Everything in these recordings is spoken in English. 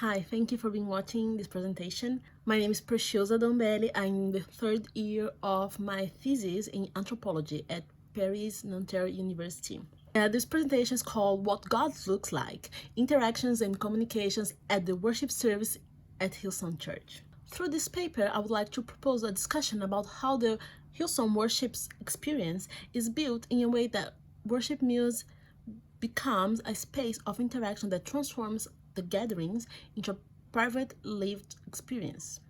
Hi, thank you for being watching this presentation. My name is Preciosa Dombele. I'm in the third year of my thesis in anthropology at Paris Nanterre University. This presentation is called What God Looks Like, Interactions and Communications at the Worship Service at Hillsong Church. Through this paper, I would like to propose a discussion about how the Hillsong worship experience is built in a way that worship meals becomes a space of interaction that transforms the gatherings into a private lived experience.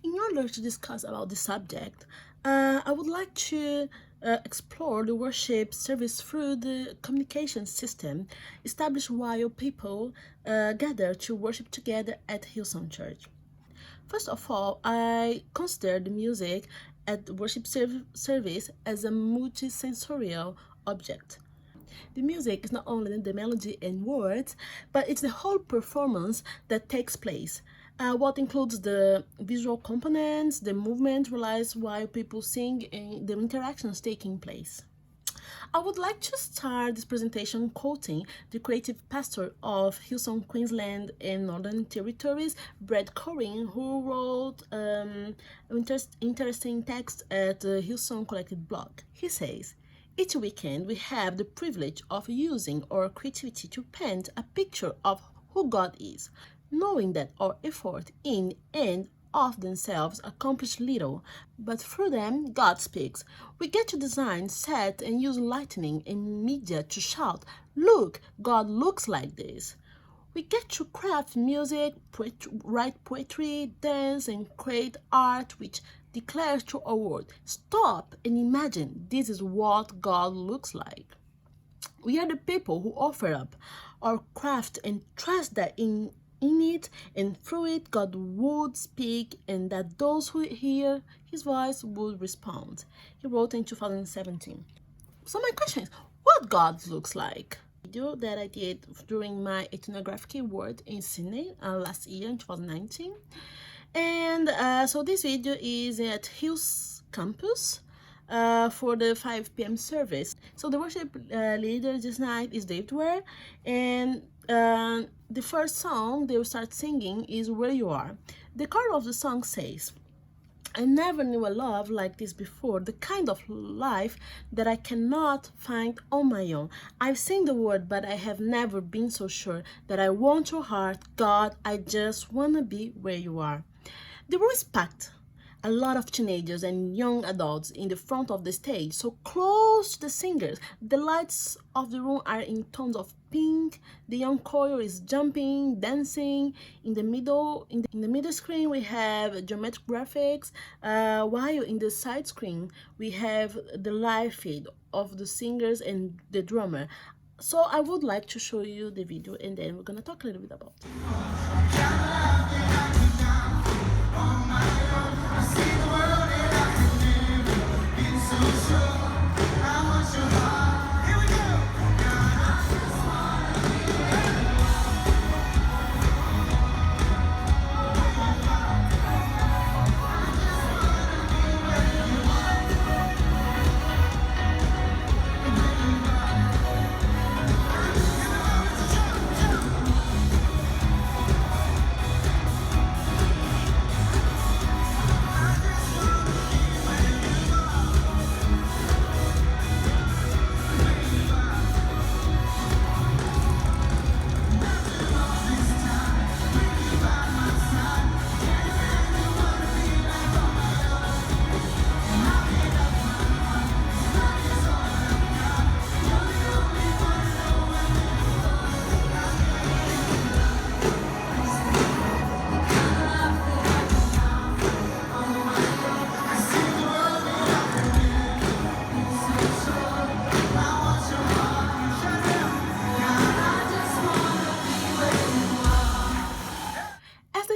In order to discuss about this subject, I would like to explore the worship service through the communication system established while people gather to worship together at Hillsong Church. First of all, I consider the music at the worship service as a multisensorial object. The music is not only the melody and words, but it's the whole performance that takes place. What includes the visual components, the movement realized while people sing, and the interactions taking place. I would like to start this presentation quoting the creative pastor of Hillsong, Queensland and Northern Territories, Brad Corin, who wrote an interesting text at the Hillsong Collective blog. He says, "Each weekend we have the privilege of using our creativity to paint a picture of who God is, knowing that our effort in and of themselves accomplish little, but through them God speaks. We get to design, set, and use lighting and media to shout, 'Look, God looks like this.' We get to craft music, write poetry, dance, and create art which declares to our world, 'Stop and imagine, this is what God looks like.' We are the people who offer up our craft and trust that in it and through it God would speak and that those who hear his voice would respond." He wrote in 2017. So my question is, what God looks like? Video that I did during my ethnographic work in Sydney last year in 2019. And so this video is at Hills campus for the 5 p.m. service. So the worship leader this night is David Ware, and the first song they will start singing is "Where You Are." The chorus of the song says, "I never knew a love like this before, the kind of life that I cannot find on my own. I've seen the word, but I have never been so sure that I want your heart. God, I just want to be where you are." The room is packed. A lot of teenagers and young adults in the front of the stage, so close to the singers. The lights of the room are in tones of pink. The young choir is jumping, dancing. In the middle screen, we have geometric graphics, while in the side screen, we have the live feed of the singers and the drummer. So I would like to show you the video, and then we're gonna talk a little bit about it.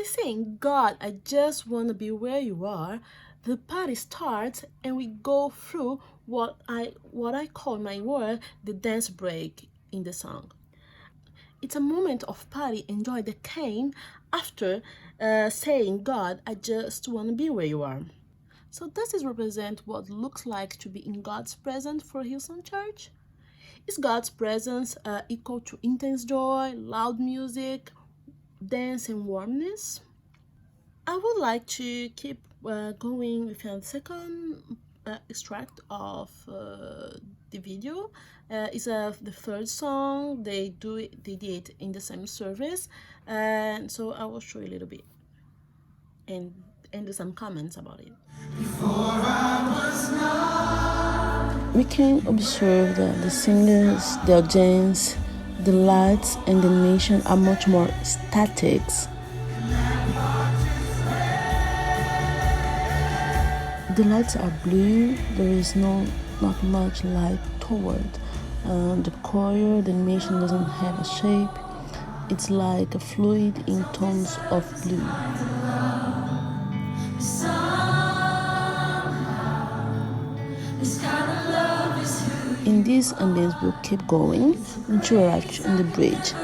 Saying, "God, I just want to be where you are," the party starts and we go through what I call my word the dance break in the song. It's a moment of party and joy that came after saying, "God, I just want to be where you are." So does this represent what looks like to be in God's presence for Hillsong Church? Is God's presence equal to intense joy, loud music, dance and warmness. I would like to keep going with a second extract of the video. It's the third song. They did it in the same service, and so I will show you a little bit and do some comments about it. We can observe that the singers, the audience, the lights, and the animation are much more static. The lights are blue. There is not much light toward the choir. The animation doesn't have a shape. It's like a fluid in tones of blue. In this ambience, we'll keep going until we arrive in the bridge.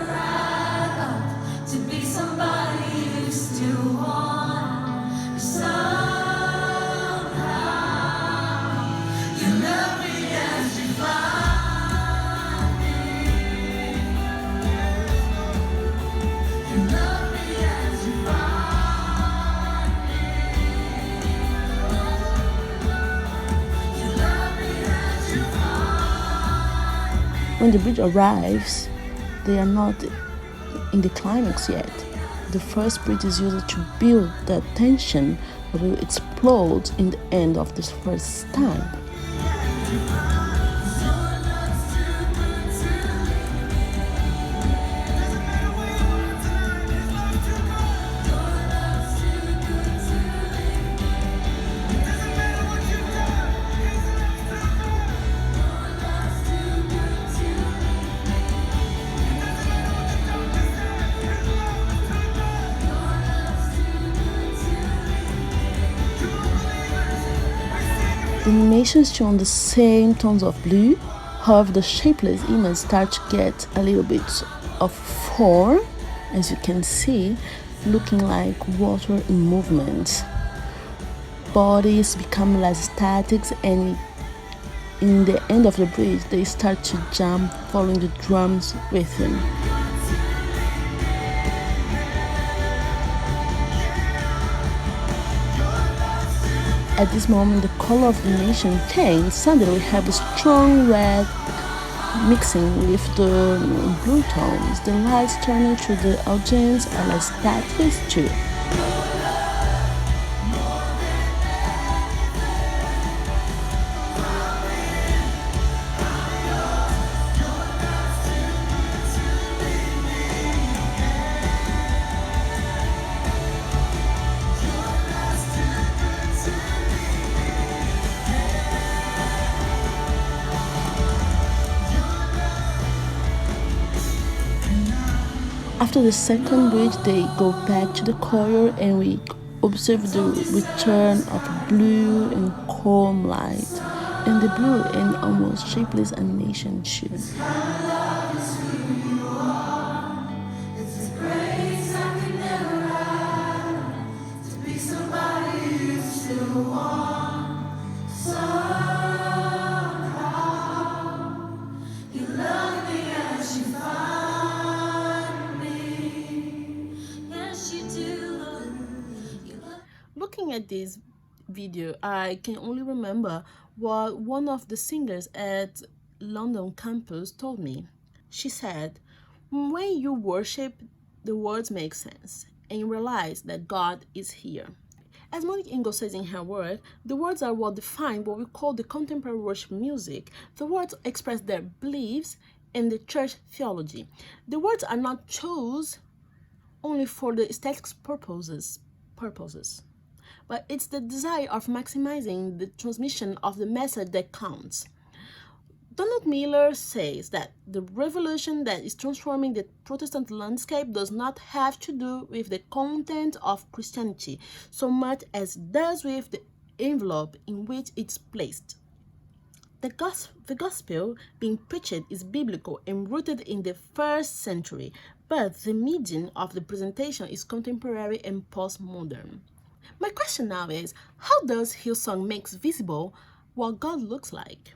When the bridge arrives, they are not in the climax yet. The first bridge is used to build the tension that will explode in the end of this first time. The animation is still on the same tones of blue, however the shapeless image starts to get a little bit of form, as you can see, looking like water in movement. Bodies become less static, and in the end of the bridge they start to jump following the drum's rhythm. At this moment, the color of the animation changed. Suddenly, we have a strong red mixing with the blue tones. The lights turning to the audience are like static too. After the second bridge, they go back to the choir and we observe the return of blue and calm light and the blue and almost shapeless animation too. Looking at this video, I can only remember what one of the singers at London campus told me. She said, when you worship, the words make sense and you realize that God is here. As Monique Ingo says in her work, the words are what define what we call the contemporary worship music. The words express their beliefs and the church theology. The words are not chosen only for the aesthetic purposes, but it's the desire of maximizing the transmission of the message that counts. Donald Miller says that the revolution that is transforming the Protestant landscape does not have to do with the content of Christianity so much as it does with the envelope in which it's placed. The gospel being preached is biblical and rooted in the first century, but the medium of the presentation is contemporary and postmodern. My question now is, how does Hillsong make visible what God looks like?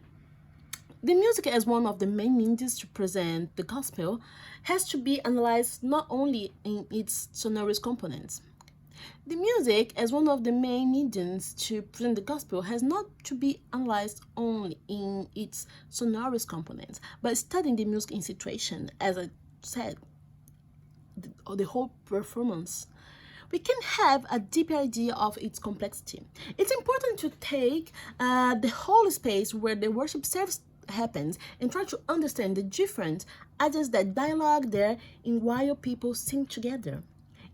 The music, as one of the main means to present the gospel, has to be analyzed not only in its sonorous components. The music, as one of the main mediums to present the gospel, has not to be analyzed only in its sonorous components, but studying the music in situation, as I said, the whole performance. We can have a deeper idea of its complexity. It's important to take the whole space where the worship service happens and try to understand the different ideas that dialogue there in while people sing together.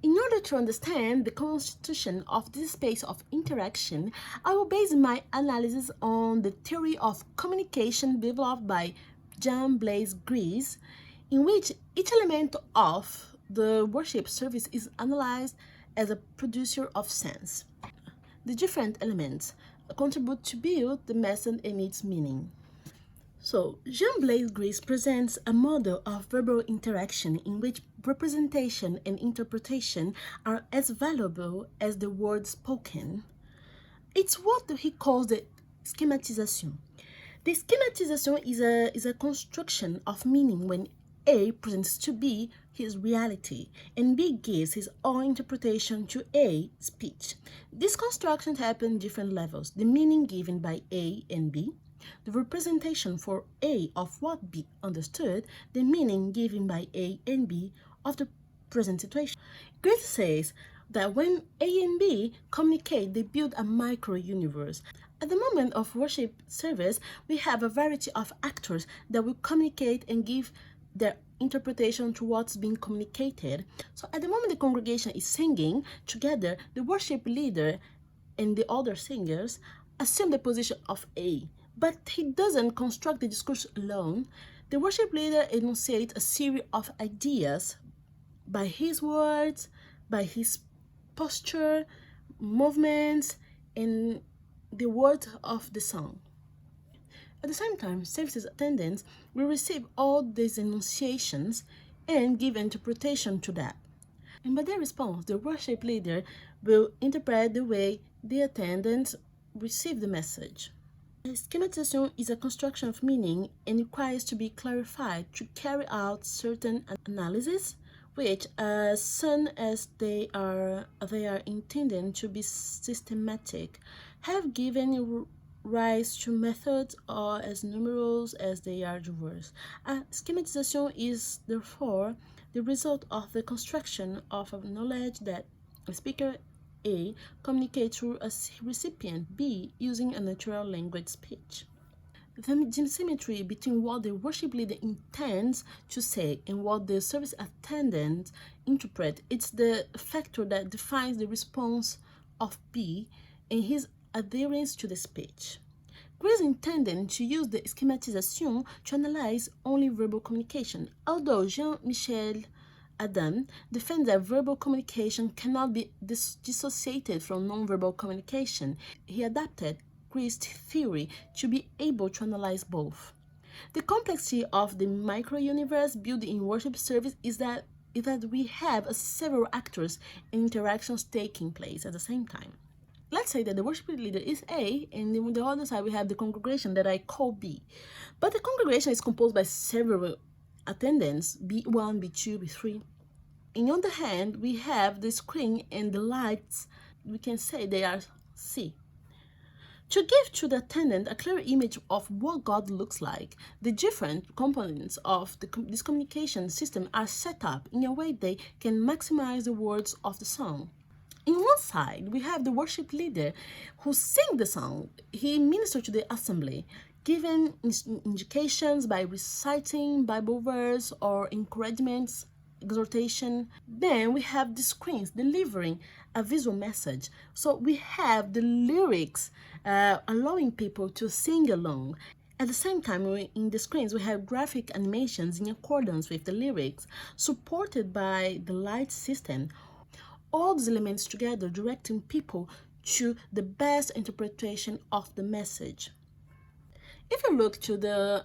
In order to understand the constitution of this space of interaction, I will base my analysis on the theory of communication developed by Dombele, Greece, in which each element of the worship service is analyzed as a producer of sense. The different elements contribute to build the message and its meaning. So, Jean Blaise Gris presents a model of verbal interaction in which representation and interpretation are as valuable as the words spoken. It's what he calls the schematization. The schematization is a construction of meaning when A presents to B his reality and B gives his own interpretation to A speech. These constructions happen at different levels. The meaning given by A and B, the representation for A of what B understood, the meaning given by A and B of the present situation. Goethe says that when A and B communicate, they build a micro-universe. At the moment of worship service, we have a variety of actors that will communicate and give their interpretation to what's being communicated. So at the moment the congregation is singing together, the worship leader and the other singers assume the position of A. But he doesn't construct the discourse alone. The worship leader enunciates a series of ideas by his words, by his posture, movements, and the words of the song. At the same time, services attendants will receive all these enunciations and give interpretation to that. And by their response, the worship leader will interpret the way the attendants receive the message. Schematization is a construction of meaning and requires to be clarified to carry out certain analyses, which, as soon as they are intended to be systematic, have given rise to methods or as numerous as they are diverse. Schematization is therefore the result of the construction of a knowledge that a speaker A communicates through a recipient B using a natural language speech. The symmetry between what the worship leader intends to say and what the service attendant interprets, it's the factor that defines the response of B and his adherence to the speech. Gris intended to use the schematization to analyze only verbal communication, although Jean-Michel Adam defends that verbal communication cannot be dissociated from nonverbal communication. He adapted Gris' theory to be able to analyze both. The complexity of the micro-universe built in worship service is that we have several actors and interactions taking place at the same time. Let's say that the worship leader is A, and on the other side we have the congregation that I call B. But the congregation is composed by several attendants, B1, B2, B3. On the other hand, we have the screen and the lights, we can say they are C. To give to the attendant a clear image of what God looks like, the different components of this communication system are set up in a way they can maximize the words of the song. In one side, we have the worship leader who sings the song. He ministers to the assembly, giving indications by reciting Bible verse or encouragements, exhortation. Then we have the screens delivering a visual message. So we have the lyrics allowing people to sing along. At the same time, in the screens, we have graphic animations in accordance with the lyrics, supported by the light system. All these elements together directing people to the best interpretation of the message. If you look to the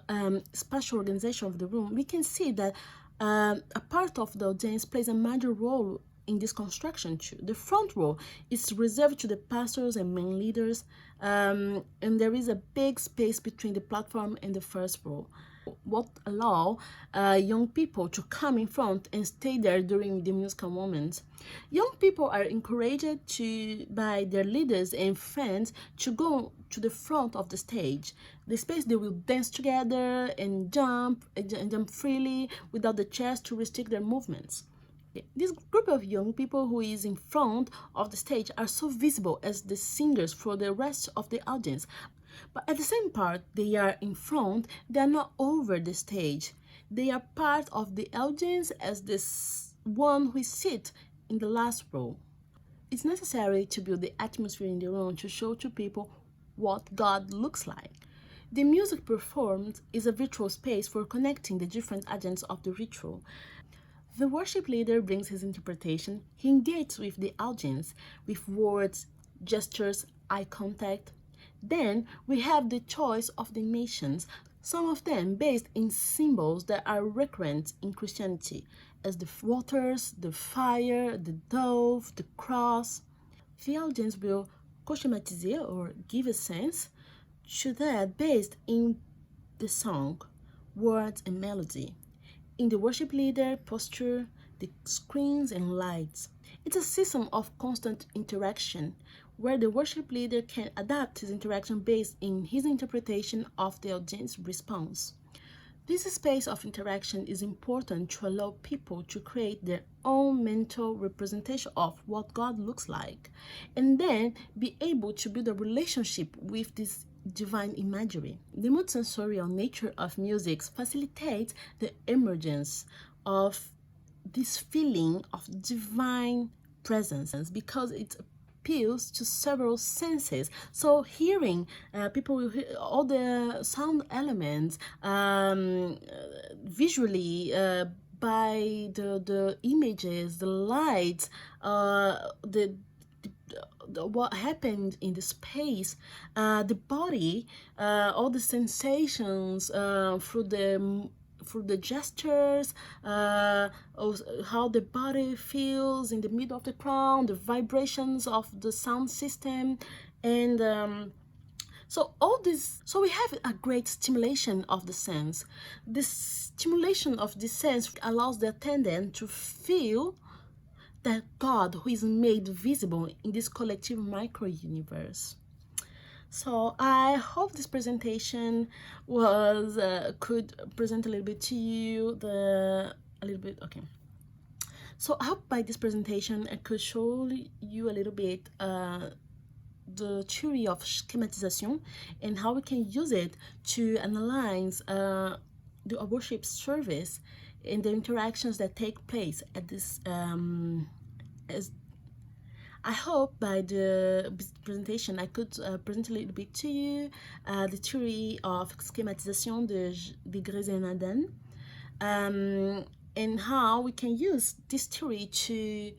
spatial organization of the room, we can see that a part of the audience plays a major role in this construction too. The front row is reserved to the pastors and main leaders, and there is a big space between the platform and the first row, what allow young people to come in front and stay there during the musical moments. Young people are encouraged by their leaders and friends to go to the front of the stage. The space they will dance together and jump freely without the chairs to restrict their movements. This group of young people who is in front of the stage are so visible as the singers for the rest of the audience. But at the same part, they are in front, they are not over the stage. They are part of the audience as this one who sits in the last row. It's necessary to build the atmosphere in the room to show to people what God looks like. The music performed is a virtual space for connecting the different agents of the ritual. The worship leader brings his interpretation. He engages with the audience with words, gestures, eye contact. Then we have the choice of the nations, some of them based in symbols that are recurrent in Christianity, as the waters, the fire, the dove, the cross. The audience will co-schematize or give a sense to that based in the song, words, and melody. In the worship leader posture, the screens and lights. It's a system of constant interaction where the worship leader can adapt his interaction based in his interpretation of the audience response. This space of interaction is important to allow people to create their own mental representation of what God looks like, and then be able to build a relationship with this divine imagery. The multisensorial nature of music facilitates the emergence of this feeling of divine presence because it appeals to several senses. So hearing, people will hear all the sound elements visually, by the images, the lights, what happened in the space, the body, all the sensations through the gestures, how the body feels in the middle of the crown, the vibrations of the sound system, and so all this, so we have a great stimulation of the sense. The stimulation of the sense allows the attendant to feel that God who is made visible in this collective micro-universe. So I hope this presentation was could present a little bit to you okay. So I hope by this presentation I could show you a little bit the theory of schematization and how we can use it to analyze the worship service and the interactions that take place at this as I hope by the presentation I could present a little bit to you the theory of schematization de Gresenadin, and how we can use this theory to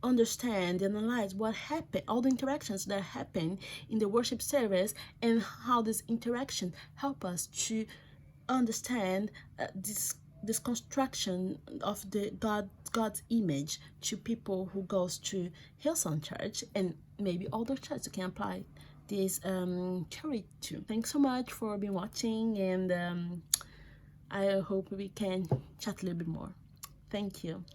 understand and analyze what happened, all the interactions that happen in the worship service, and how this interaction help us to understand this construction of the God's image to people who goes to Hillsong Church and maybe other churches can apply this theory to. Thanks so much for being watching, and I hope we can chat a little bit more. Thank you.